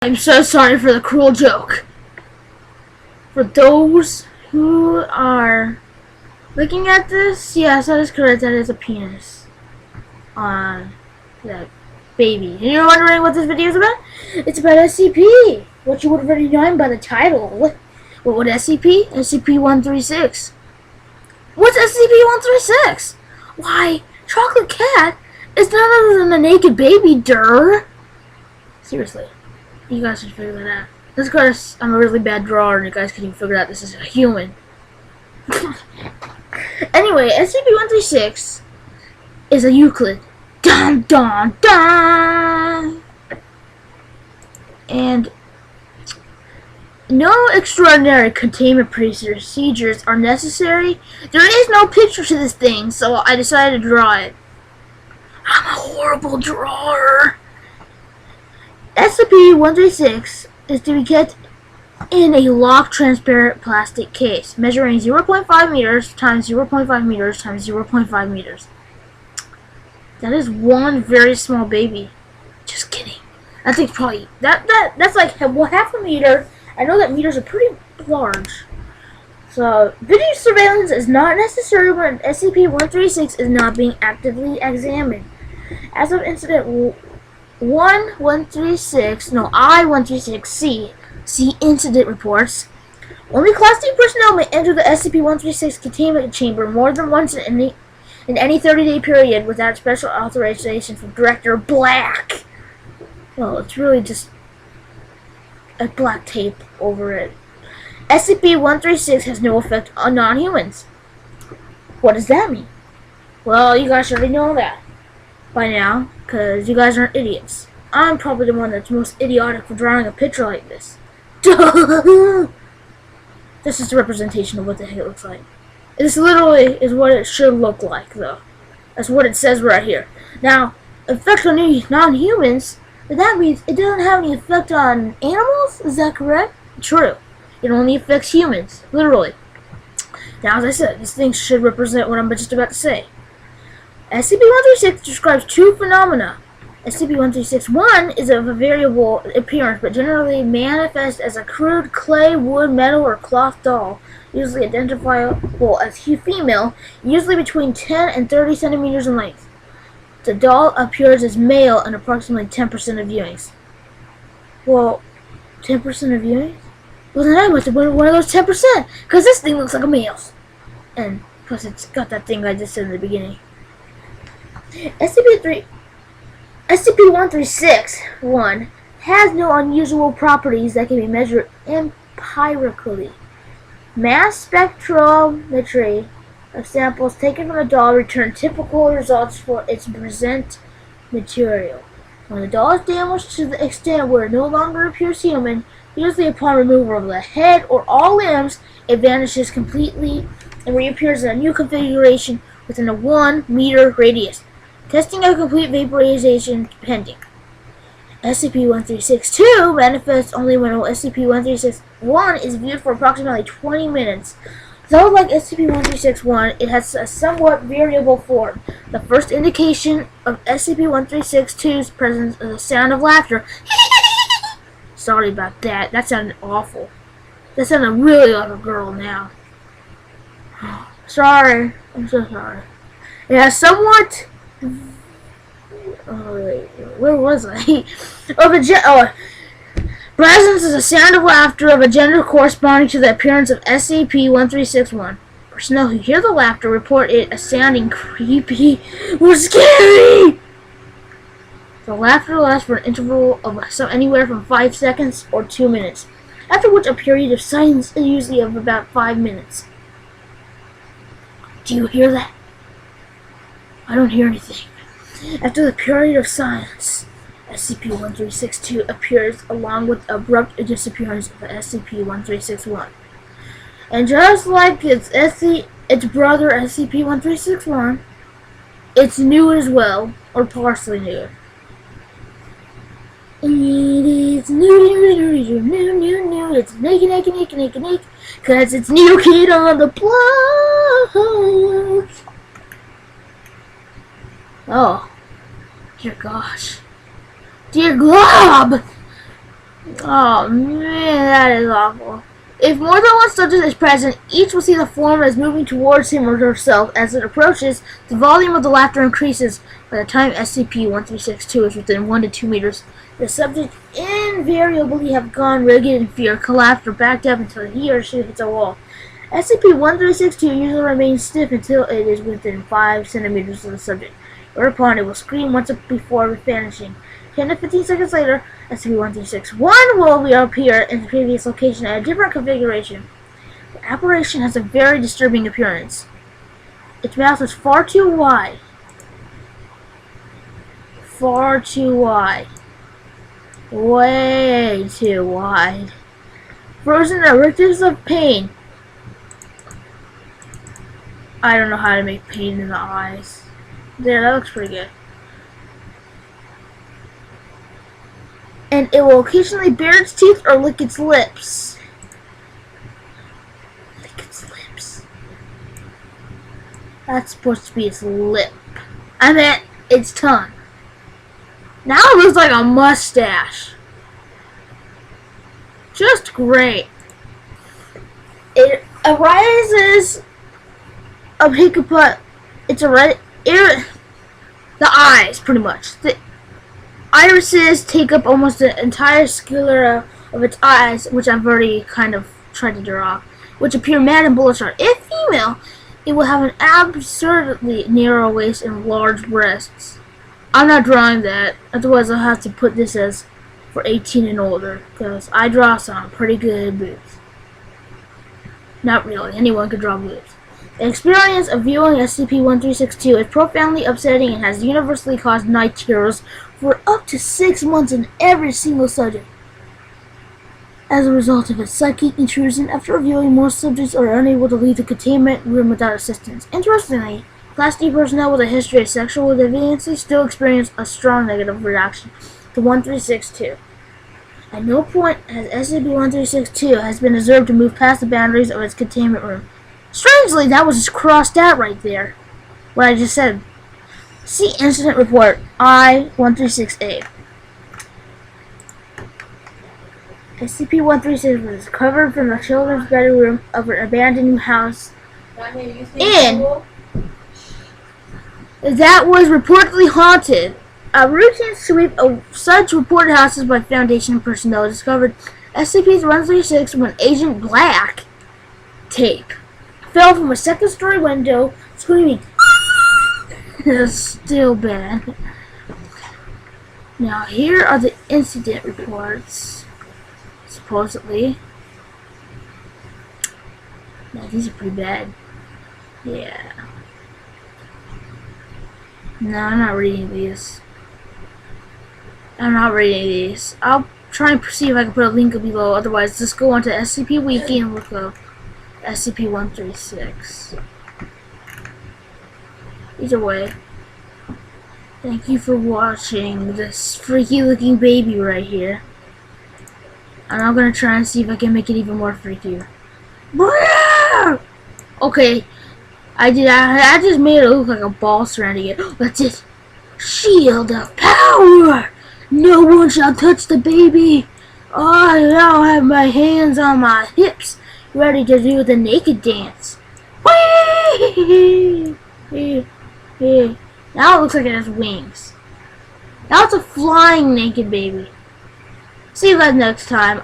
I'm so sorry for the cruel joke. For those who are looking at this, yes, that is correct. That is a penis on that baby. And you're wondering what this video is about? It's about SCP. What you would have already known by the title. What SCP? SCP-136. What's SCP-136? Why, Chocolate Cat is none other than a naked baby, durr. Seriously. You guys should figure that out. This because I'm a really bad drawer and you guys can even figure out this is a human. Anyway, SCP-136 is a Euclid. Dun dun dun! And no extraordinary containment procedures are necessary. There is no picture to this thing, so I decided to draw it. I'm a horrible drawer. SCP-136 is to be kept in a locked transparent plastic case measuring 0.5 meters times 0.5 meters times 0.5 meters. That is one very small baby. Just kidding. I think probably that's like half a meter. I know that meters are pretty large. So video surveillance is not necessary when SCP-136 is not being actively examined. As of incident I-136, see incident reports. Only Class D personnel may enter the SCP-136 containment chamber more than once in any 30-day period without special authorization from Director Black. Well, it's really just a black tape over it. SCP-136 has no effect on non-humans. What does that mean? Well, you guys already know that by now, because you guys aren't idiots. I'm probably the one that's most idiotic for drawing a picture like this. This is the representation of what the heck it looks like. This literally is what it should look like, though. That's what it says right here. Now, effect on non-humans, that means it doesn't have any effect on animals? Is that correct? True. It only affects humans, literally. Now, as I said, this thing should represent what I'm just about to say. SCP-136 describes two phenomena. SCP-136-1 is of a variable appearance, but generally manifests as a crude clay, wood, metal, or cloth doll, usually identifiable as female, usually between 10 and 30 centimeters in length. The doll appears as male in approximately 10% of viewings. Well, 10% of viewings? Well, then I must have been one of those 10%, because this thing looks like a male's. And plus it's got that thing I just said in the beginning. SCP-136-1 has no unusual properties that can be measured empirically. Mass spectrometry of samples taken from the doll return typical results for its present material. When the doll is damaged to the extent where it no longer appears human, usually upon removal of the head or all limbs, it vanishes completely and reappears in a new configuration within a 1 meter radius. Testing of complete vaporization pending. SCP-136-2 manifests only when SCP-136-1 is viewed for approximately 20 minutes. Though like SCP-136-1, it has a somewhat variable form. The first indication of SCP-136-2's presence is the sound of laughter. Sorry about that. That sounded awful. That sounded really like a girl now. Sorry. I'm so sorry. It has somewhat... where was I? Presence is a sound of laughter of a gender corresponding to the appearance of SCP-136-1. Personnel who hear the laughter report it as sounding creepy or scary. The laughter lasts for an interval of anywhere from 5 seconds or 2 minutes, after which a period of silence is usually of about 5 minutes. Do you hear that? I don't hear anything. After the period of silence, SCP-136-2 appears along with the abrupt disappearance of SCP-136-1. And just like its brother SCP-136-1, it's new as well, or partially new. It is new, it's naked, cause it's new kid on the block. Oh. Dear gosh. Dear Glob! Oh man, that is awful. If more than one subject is present, each will see the form as moving towards him or herself. As it approaches, the volume of the laughter increases. By the time SCP-1362 is within 1 to 2 meters, the subject invariably have gone rigid in fear, collapsed, or backed up until he or she hits a wall. SCP-1362 usually remains stiff until it is within 5 centimeters of the subject, whereupon it will scream once before vanishing. 10 to 15 seconds later, SCP-1361 will reappear in the previous location at a different configuration. The apparition has a very disturbing appearance. Its mouth is far too wide. Far too wide. Way too wide. Frozen eruptions of pain. I don't know how to make pain in the eyes. There, that looks pretty good. And it will occasionally bare its teeth or lick its lips. Lick its lips. That's supposed to be its lip. I meant its tongue. Now it looks like a mustache. Just great. It arises of hiccuput. It's the eyes, pretty much. The irises take up almost the entire sclera of its eyes, which I've already kind of tried to draw, which appear mad and bullet-shot. If female, it will have an absurdly narrow waist and large breasts. I'm not drawing that, otherwise I'll have to put this as for 18 and older, because I draw some pretty good boobs. Not really, anyone could draw boobs. The experience of viewing SCP-1362 is profoundly upsetting and has universally caused night terrors for up to 6 months in every single subject. As a result of its psychic intrusion, after reviewing, most subjects are unable to leave the containment room without assistance. Interestingly, Class D personnel with a history of sexual deviancy still experience a strong negative reaction to 1362. At no point has SCP-1362 has been observed to move past the boundaries of its containment room. Strangely, that was just crossed out right there. What I just said. See Incident Report I-136A. SCP-136 was recovered from the children's bedroom of an abandoned house that was reportedly haunted. A routine sweep of such reported houses by Foundation personnel discovered SCP-136 when Agent Black tape fell from a second-story window, screaming. It's still bad. Now here are the incident reports, supposedly. Now these are pretty bad. Yeah. No, I'm not reading these. I'll try and see if I can put a link below. Otherwise, just go onto SCP-Wiki and look up SCP-136. Either way, thank you for watching this freaky looking baby right here. And I'm gonna try and see if I can make it even more freakier. Okay, I just made it look like a ball surrounding it. That's it. Shield of power! No one shall touch the baby. I now have my hands on my hips, ready to do the naked dance. Whee! Now it looks like it has wings. Now it's a flying naked baby. See you guys next time.